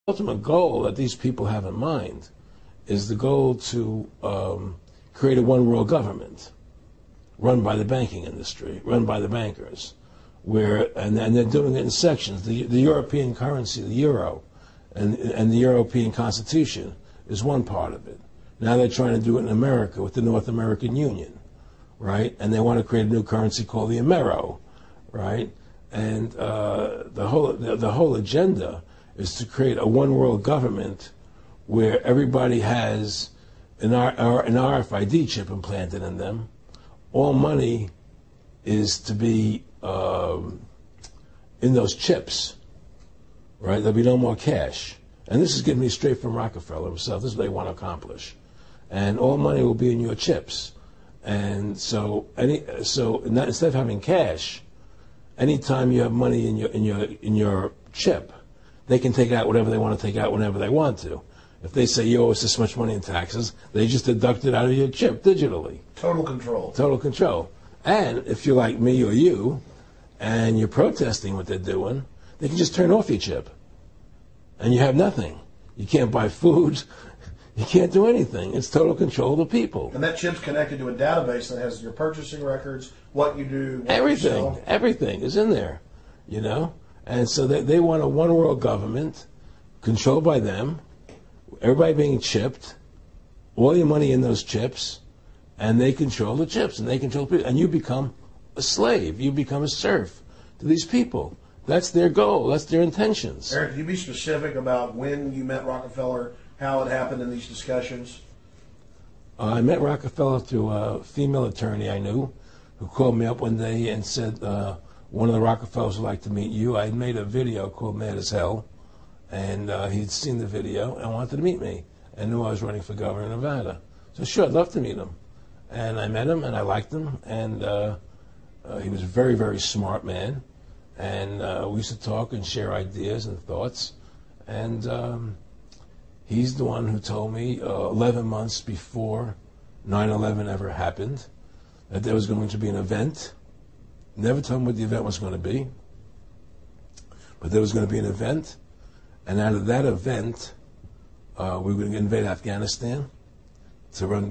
ultimate goal that these people have in mind is the goal to create a one world government run by the banking industry, run by the bankers, and they're doing it in sections. The European currency, the euro, and the European Constitution is one part of it. Now they're trying to do it in America with the North American Union, right? And they want to create a new currency called the Amero, right? And the whole agenda is to create a one world government where everybody has an RFID chip implanted in them. All money is to be in those chips, right? There'll be no more cash. And this is getting me straight from Rockefeller himself. This is what they want to accomplish. And all money will be in your chips. And so instead of having cash, anytime you have money in your chip, they can take out whatever they want to take out whenever they want to. If they say you owe us this much money in taxes, they just deduct it out of your chip digitally. Total control. Total control. And if you're like me or you, and you're protesting what they're doing, they can just turn off your chip. And you have nothing. You can't buy food. You can't do anything. It's total control of the people. And that chip's connected to a database that has your purchasing records, what you do, what everything. You sell. Everything is in there, you know? And so they want a one world government controlled by them, everybody being chipped, all your money in those chips, and they control the chips, and they control people. And you become a slave. You become a serf to these people. That's their goal. That's their intentions. Eric, can you be specific about when you met Rockefeller, how it happened in these discussions? I met Rockefeller through a female attorney I knew who called me up one day and said, one of the Rockefellers would like to meet you. I had made a video called Mad as Hell, and he'd seen the video and wanted to meet me and knew I was running for governor of Nevada. So sure, I'd love to meet him. And I met him, and I liked him, and he was a very, very smart man. And we used to talk and share ideas and thoughts. And he's the one who told me 11 months before 9/11 ever happened that there was going to be an event. Never told me what the event was going to be, but there was going to be an event. And out of that event, we were going to invade Afghanistan to run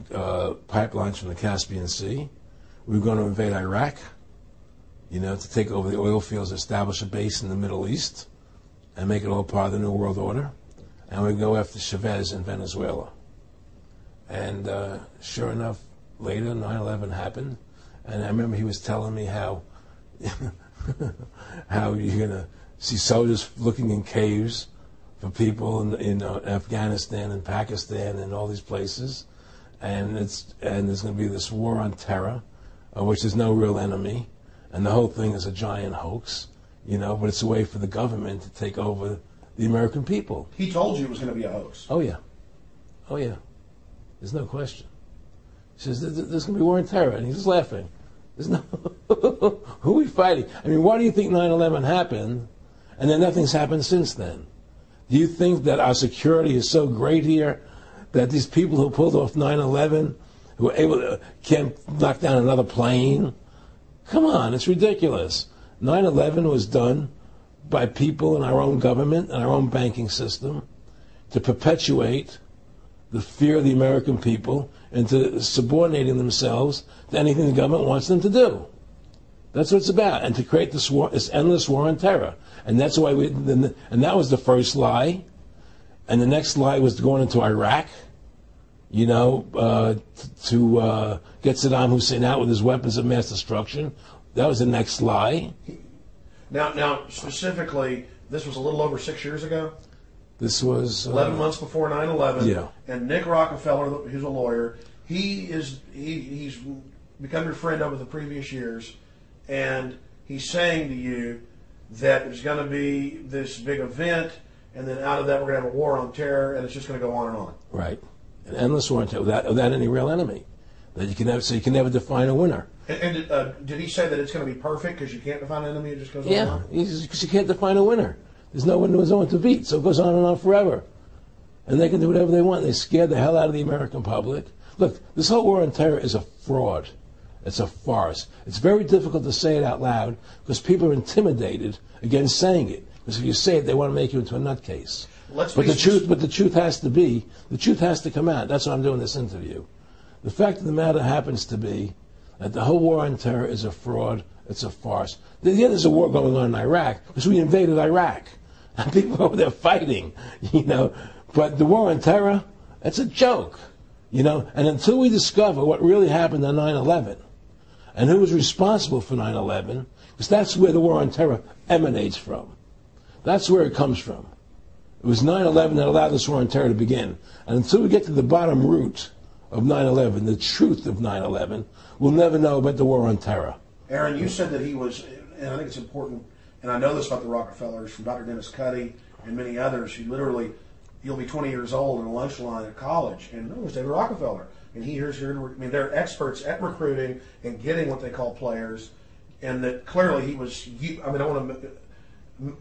pipelines from the Caspian Sea. We were going to invade Iraq, you know, to take over the oil fields, establish a base in the Middle East, and make it all part of the New World Order. And we'd go after Chavez in Venezuela. And sure enough, later, 9/11 happened. And I remember he was telling me how how you're going to see soldiers looking in caves for people in Afghanistan and Pakistan and all these places. And there's going to be this war on terror, which is no real enemy. And the whole thing is a giant hoax, you know, but it's a way for the government to take over the American people. He told you it was going to be a hoax. Oh, yeah. Oh, yeah. There's no question. He says, there's going to be war on terror. And he's just laughing. There's no... Who are we fighting? I mean, why do you think 9/11 happened and then nothing's happened since then? Do you think that our security is so great here that these people who pulled off 9/11, who were able to, can't knock down another plane? Come on, it's ridiculous. 9/11 was done by people in our own government and our own banking system to perpetuate the fear of the American people into subordinating themselves to anything the government wants them to do. That's what it's about, and to create this war, this endless war on terror. And that's why and that was the first lie. And the next lie was going into Iraq, you know, to get Saddam Hussein out with his weapons of mass destruction. That was the next lie. Now, specifically, this was a little over 6 years ago? This was 11 months before 9/11. Yeah. And Nick Rockefeller, who's a lawyer, he's become your friend over the previous years, and he's saying to you that there's going to be this big event, and then out of that we're going to have a war on terror, and it's just going to go on and on. Right. An endless war on terror without any real enemy. That you can never, so you can never define a winner. And did he say that it's going to be perfect because you can't define an enemy? It just goes on and on? Yeah, because you can't define a winner. There's no one to beat, so it goes on and on forever. And they can do whatever they want. They scare the hell out of the American public. Look, this whole war on terror is a fraud. It's a farce. It's very difficult to say it out loud because people are intimidated against saying it. Because if you say it, they want to make you into a nutcase. Let's But the truth has to come out. That's why I'm doing this interview. The fact of the matter happens to be that the whole war on terror is a fraud. It's a farce. Yeah, there's a war going on in Iraq because we invaded Iraq. And people over there fighting, But the war on terror, it's a joke, And until we discover what really happened on 9/11 and who was responsible for 9/11, because that's where the war on terror emanates from. That's where it comes from. It was 9/11 that allowed this war on terror to begin. And until we get to the bottom root of 9/11, the truth of 9/11, we'll never know about the war on terror. Aaron, you said that he was, and I think it's important, and I know this about the Rockefellers from Dr. Dennis Cuddy and many others, you'll be 20 years old in a lunch line at college, and no, it's David Rockefeller. And they're experts at recruiting and getting what they call players, and that clearly he was, I want to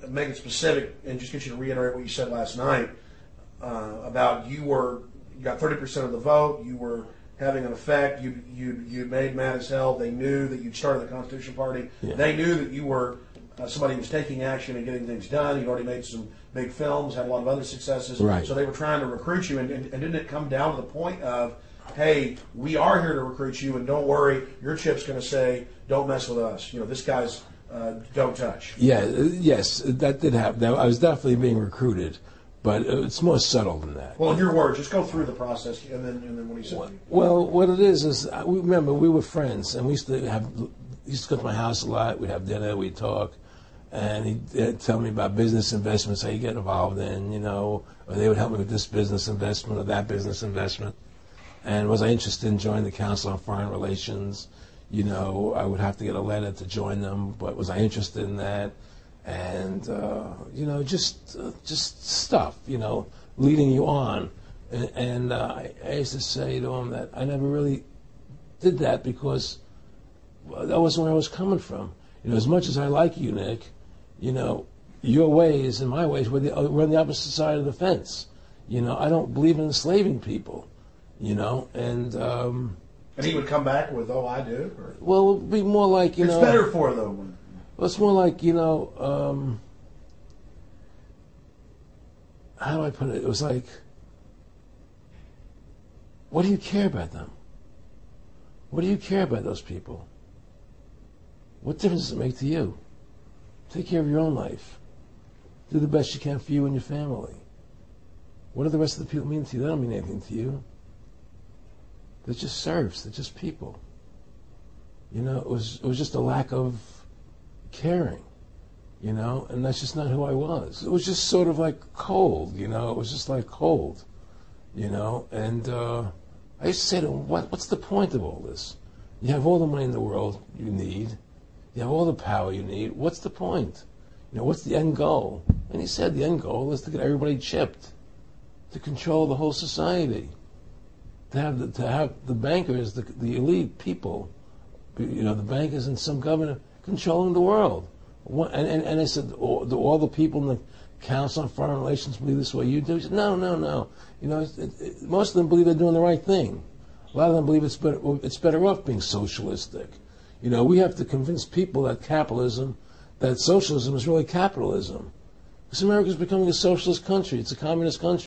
make it specific and just get you to reiterate what you said last night about you got 30% of the vote, you were having an effect, you made mad as hell, they knew that you'd started the Constitution Party, they knew that you were somebody who was taking action and getting things done, you'd already made some big films, had a lot of other successes, right. So they were trying to recruit you, and didn't it come down to the point of, hey, we are here to recruit you, and don't worry, your chip's going to say, don't mess with us, this guy's don't touch. Yes, that did happen. I was definitely being recruited. But it's more subtle than that. Well, in your words, just go through the process, and then what he said. Well, what it is remember we were friends, and we used to go to my house a lot. We'd have dinner, we'd talk, and he'd tell me about business investments, how you get involved in, or they would help me with this business investment or that business investment. And was I interested in joining the Council on Foreign Relations? I would have to get a letter to join them, but was I interested in that? And just stuff, leading you on. And I used to say to him that I never really did that because that wasn't where I was coming from. As much as I like you, Nick, your ways and my ways we're on the opposite side of the fence. I don't believe in enslaving people. And he would come back with, "Oh, I do." Or? Well, it would be more like it's better for them. Well, it's more like, how do I put it? It was like, what do you care about them? What do you care about those people? What difference does it make to you? Take care of your own life. Do the best you can for you and your family. What do the rest of the people mean to you? They don't mean anything to you. They're just serfs. They're just people. It was just a lack of caring, and that's just not who I was. It was just sort of like cold, it was just like cold, and I used to say to him, what's the point of all this? You have all the money in the world you need, you have all the power you need, what's the point? What's the end goal? And he said the end goal is to get everybody chipped, to control the whole society, to have the bankers, the elite people, the bankers and some governor controlling the world. And I said, all the people in the Council on Foreign Relations believe this way you do? He said, no. Most of them believe they're doing the right thing. A lot of them believe it's better off being socialistic. We have to convince people that socialism is really capitalism. Because America is becoming a socialist country. It's a communist country.